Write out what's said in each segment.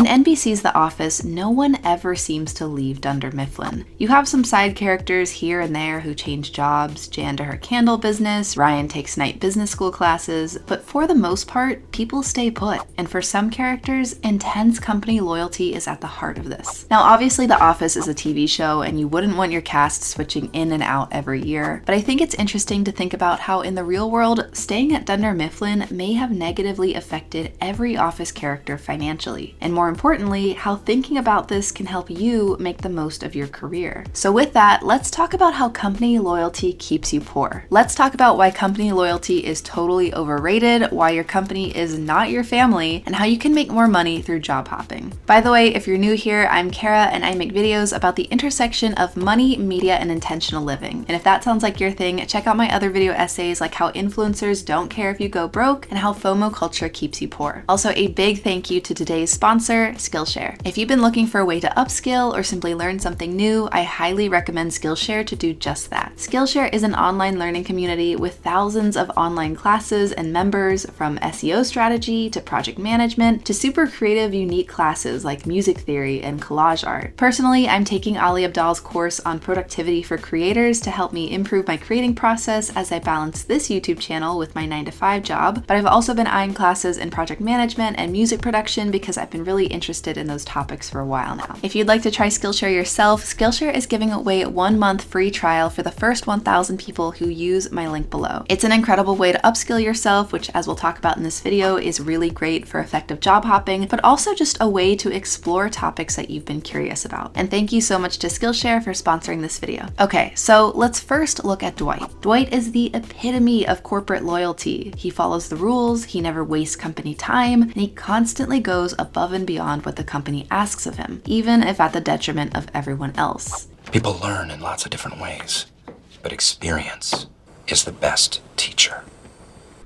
In NBC's The Office, no one ever seems to leave Dunder Mifflin. You have some side characters here and there who change jobs, Jan to her candle business, Ryan takes night business school classes, but for the most part, people stay put. And for some characters, intense company loyalty is at the heart of this. Now, obviously The Office is a TV show and you wouldn't want your cast switching in and out every year, but I think it's interesting to think about how in the real world, staying at Dunder Mifflin may have negatively affected every Office character financially. And more importantly, how thinking about this can help you make the most of your career. So with that, let's talk about how company loyalty keeps you poor. Let's talk about why company loyalty is totally overrated, why your company is not your family, and how you can make more money through job hopping. By the way, if you're new here, I'm Cara and I make videos about the intersection of money, media, and intentional living. And if that sounds like your thing, check out my other video essays like how influencers don't care if you go broke and how FOMO culture keeps you poor. Also, a big thank you to today's sponsor, Skillshare. If you've been looking for a way to upskill or simply learn something new, I highly recommend Skillshare to do just that. Skillshare is an online learning community with thousands of online classes and members, from SEO strategy to project management to super creative, unique classes like music theory and collage art. Personally, I'm taking Ali Abdal's course on productivity for creators to help me improve my creating process as I balance this YouTube channel with my 9-to-5 job, but I've also been eyeing classes in project management and music production because I've been really interested in those topics for a while now. If you'd like to try Skillshare yourself, Skillshare is giving away a 1-month free trial for the first 1,000 people who use my link below. It's an incredible way to upskill yourself, which, as we'll talk about in this video, is really great for effective job hopping, but also just a way to explore topics that you've been curious about. And thank you so much to Skillshare for sponsoring this video. Okay, so let's first look at Dwight. Dwight is the epitome of corporate loyalty. He follows the rules, he never wastes company time, and he constantly goes above and beyond what the company asks of him, even if at the detriment of everyone else. People learn in lots of different ways, but experience is the best teacher.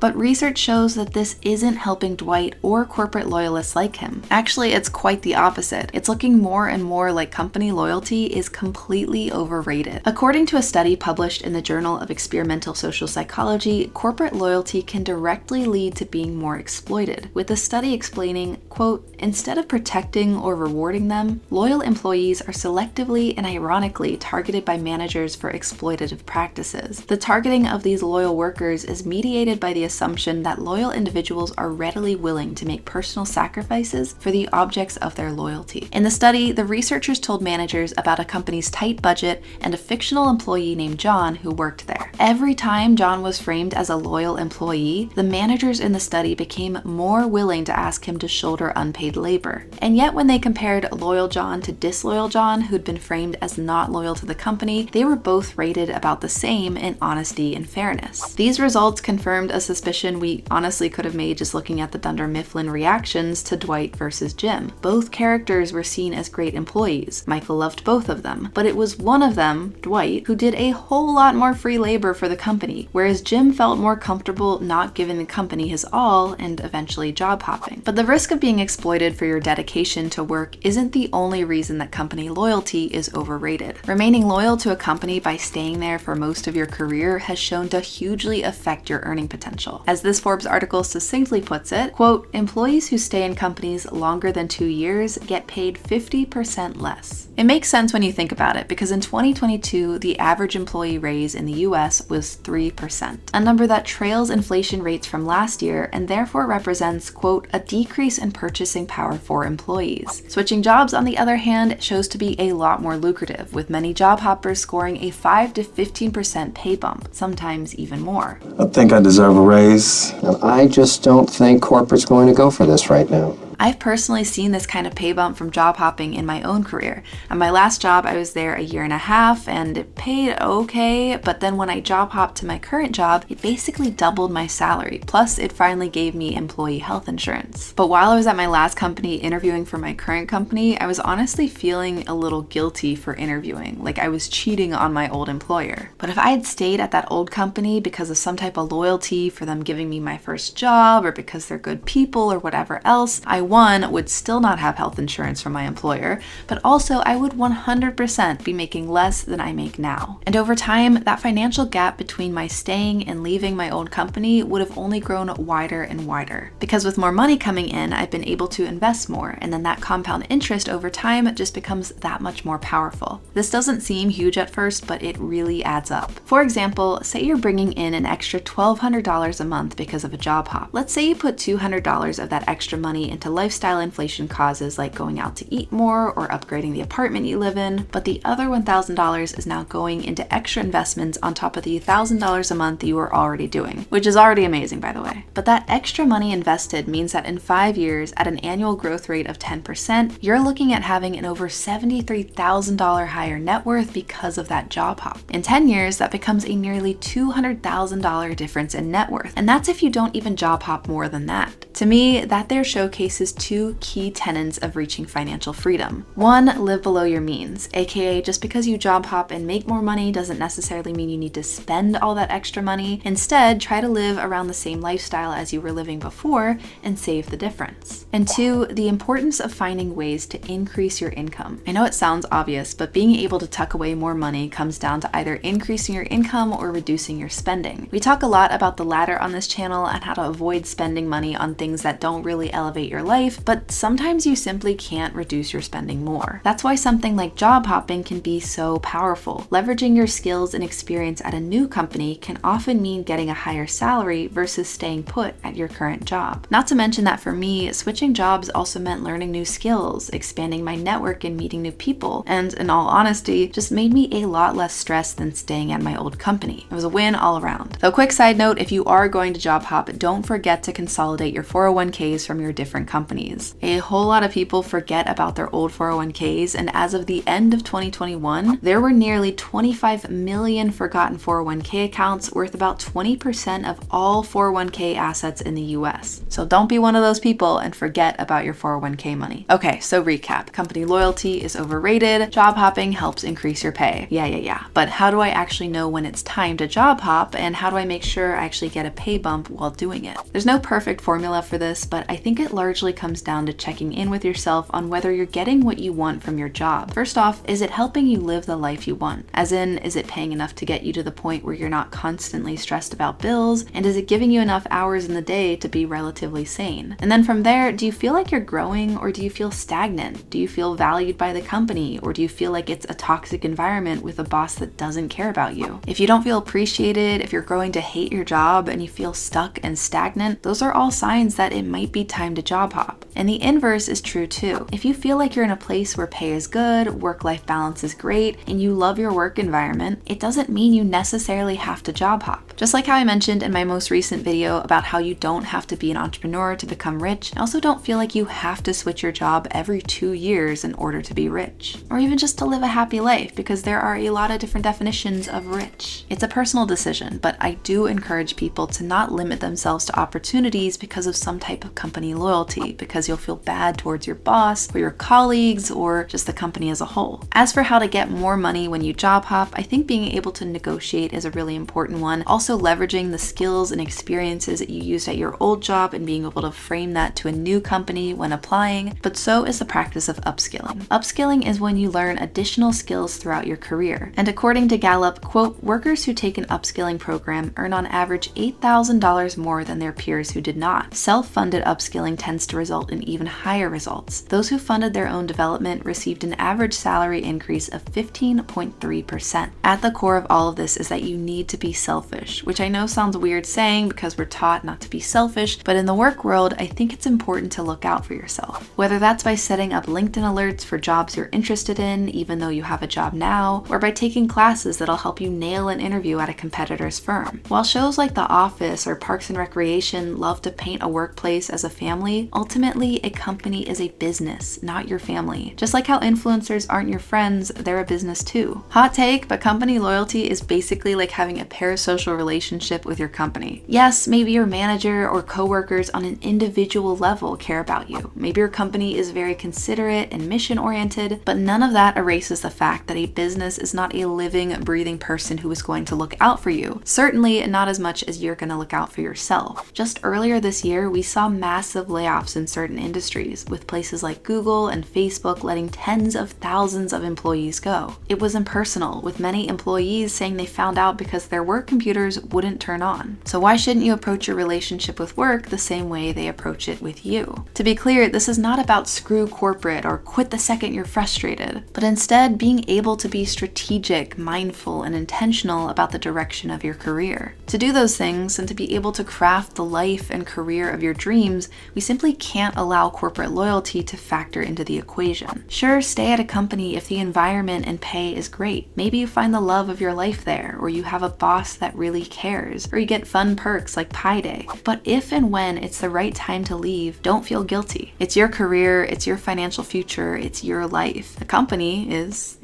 But research shows that this isn't helping Dwight or corporate loyalists like him. Actually, it's quite the opposite. It's looking more and more like company loyalty is completely overrated. According to a study published in the Journal of Experimental Social Psychology, corporate loyalty can directly lead to being more exploited, with the study explaining, quote, "Instead of protecting or rewarding them, loyal employees are selectively and ironically targeted by managers for exploitative practices. The targeting of these loyal workers is mediated by the assumption that loyal individuals are readily willing to make personal sacrifices for the objects of their loyalty." In the study, the researchers told managers about a company's tight budget and a fictional employee named John who worked there. Every time John was framed as a loyal employee, the managers in the study became more willing to ask him to shoulder unpaid labor. And yet when they compared loyal John to disloyal John, who'd been framed as not loyal to the company, they were both rated about the same in honesty and fairness. These results confirmed a suspicion we honestly could have made just looking at the Dunder Mifflin reactions to Dwight versus Jim. Both characters were seen as great employees. Michael loved both of them, but it was one of them, Dwight, who did a whole lot more free labor for the company, whereas Jim felt more comfortable not giving the company his all and eventually job hopping. But the risk of being exploited for your dedication to work isn't the only reason that company loyalty is overrated. Remaining loyal to a company by staying there for most of your career has shown to hugely affect your earning potential. As this Forbes article succinctly puts it, quote, "Employees who stay in companies longer than 2 years get paid 50% less." It makes sense when you think about it, because in 2022, the average employee raise in the US was 3%, a number that trails inflation rates from last year and therefore represents, quote, "a decrease in purchasing power for employees." Switching jobs, on the other hand, shows to be a lot more lucrative, with many job hoppers scoring a 5 to 15% pay bump, sometimes even more. I think I deserve a raise. And I just don't think corporate's going to go for this right now. I've personally seen this kind of pay bump from job hopping in my own career. At my last job, I was there a year and a half and it paid okay, but then when I job hopped to my current job, it basically doubled my salary. Plus, it finally gave me employee health insurance. But while I was at my last company interviewing for my current company, I was honestly feeling a little guilty for interviewing, like I was cheating on my old employer. But if I had stayed at that old company because of some type of loyalty for them giving me my first job or because they're good people or whatever else, I one, would still not have health insurance from my employer, but also I would 100% be making less than I make now. And over time, that financial gap between my staying and leaving my old company would have only grown wider and wider. Because with more money coming in, I've been able to invest more, and then that compound interest over time just becomes that much more powerful. This doesn't seem huge at first, but it really adds up. For example, say you're bringing in an extra $1,200 a month because of a job hop. Let's say you put $200 of that extra money into lifestyle inflation causes like going out to eat more or upgrading the apartment you live in, but the other $1,000 is now going into extra investments on top of the $1,000 a month you were already doing, which is already amazing, by the way. But that extra money invested means that in 5 years, at an annual growth rate of 10%, you're looking at having an over $73,000 higher net worth because of that job hop. In 10 years, that becomes a nearly $200,000 difference in net worth, and that's if you don't even job hop more than that. To me, that there showcases two key tenets of reaching financial freedom. One, live below your means, aka just because you job hop and make more money doesn't necessarily mean you need to spend all that extra money. Instead, try to live around the same lifestyle as you were living before and save the difference. And two, the importance of finding ways to increase your income. I know it sounds obvious, but being able to tuck away more money comes down to either increasing your income or reducing your spending. We talk a lot about the latter on this channel and how to avoid spending money on things that don't really elevate your life, but sometimes you simply can't reduce your spending more. That's why something like job hopping can be so powerful. Leveraging your skills and experience at a new company can often mean getting a higher salary versus staying put at your current job. Not to mention that for me, switching jobs also meant learning new skills, expanding my network and meeting new people, and in all honesty, just made me a lot less stressed than staying at my old company. It was a win all around. So quick side note, if you are going to job hop, don't forget to consolidate your 401ks from your different companies. A whole lot of people forget about their old 401ks, and as of the end of 2021, there were nearly 25 million forgotten 401k accounts worth about 20% of all 401k assets in the US. So don't be one of those people and forget about your 401k money. Okay, so recap. Company loyalty is overrated. Job hopping helps increase your pay. Yeah. But how do I actually know when it's time to job hop, and how do I make sure I actually get a pay bump while doing it? There's no perfect formula for this, but I think it largely comes down to checking in with yourself on whether you're getting what you want from your job. First off, is it helping you live the life you want? As in, is it paying enough to get you to the point where you're not constantly stressed about bills? And is it giving you enough hours in the day to be relatively sane? And then from there, do you feel like you're growing, or do you feel stagnant? Do you feel valued by the company, or do you feel like it's a toxic environment with a boss that doesn't care about you? If you don't feel appreciated, if you're growing to hate your job and you feel stuck and stagnant, those are all signs that it might be time to job hop. And the inverse is true too. If you feel like you're in a place where pay is good, work-life balance is great, and you love your work environment, it doesn't mean you necessarily have to job hop. Just like how I mentioned in my most recent video about how you don't have to be an entrepreneur to become rich, I also don't feel like you have to switch your job every 2 years in order to be rich, or even just to live a happy life, because there are a lot of different definitions of rich. It's a personal decision, but I do encourage people to not limit themselves to opportunities because of some type of company loyalty, because you'll feel bad towards your boss or your colleagues or just the company as a whole. As for how to get more money when you job hop, I think being able to negotiate is a really important one. Also leveraging the skills and experiences that you used at your old job and being able to frame that to a new company when applying, but so is the practice of upskilling. Upskilling is when you learn additional skills throughout your career. And according to Gallup, quote, workers who take an upskilling program earn on average $8,000 more than their peers who did not. Self-funded upskilling tends to result in even higher results. Those who funded their own development received an average salary increase of 15.3%. At the core of all of this is that you need to be selfish, which I know sounds weird saying because we're taught not to be selfish, but in the work world, I think it's important to look out for yourself. Whether that's by setting up LinkedIn alerts for jobs you're interested in, even though you have a job now, or by taking classes that'll help you nail an interview at a competitor's firm. While shows like The Office or Parks and Recreation love to paint a workplace as a family, ultimately a company is a business, not your family. Just like how influencers aren't your friends, they're a business too. Hot take, but company loyalty is basically like having a parasocial relationship with your company. Yes, maybe your manager or coworkers on an individual level care about you. Maybe your company is very considerate and mission-oriented, but none of that erases the fact that a business is not a living, breathing person who is going to look out for you. Certainly not as much as you're going to look out for yourself. Just earlier this year, we saw massive layoffs jobs in certain industries, with places like Google and Facebook letting tens of thousands of employees go. It was impersonal, with many employees saying they found out because their work computers wouldn't turn on. So why shouldn't you approach your relationship with work the same way they approach it with you? To be clear, this is not about screw corporate or quit the second you're frustrated, but instead being able to be strategic, mindful, and intentional about the direction of your career. To do those things and to be able to craft the life and career of your dreams, we simply can't allow corporate loyalty to factor into the equation. Sure, stay at a company if the environment and pay is great. Maybe you find the love of your life there, or you have a boss that really cares, or you get fun perks like Pi Day. But if and when it's the right time to leave, don't feel guilty. It's your career, it's your financial future, it's your life. The company is,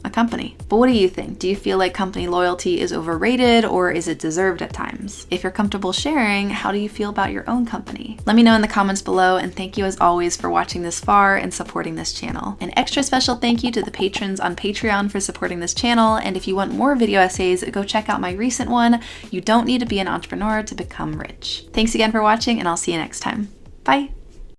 a company. But what do you think? Do you feel like company loyalty is overrated, or is it deserved at times? If you're comfortable sharing, how do you feel about your own company? Let me know in the comments below, and thank you as always for watching this far and supporting this channel. An extra special thank you to the patrons on Patreon for supporting this channel, and if you want more video essays, go check out my recent one, You Don't Need to Be an Entrepreneur to Become Rich. Thanks again for watching, and I'll see you next time. Bye!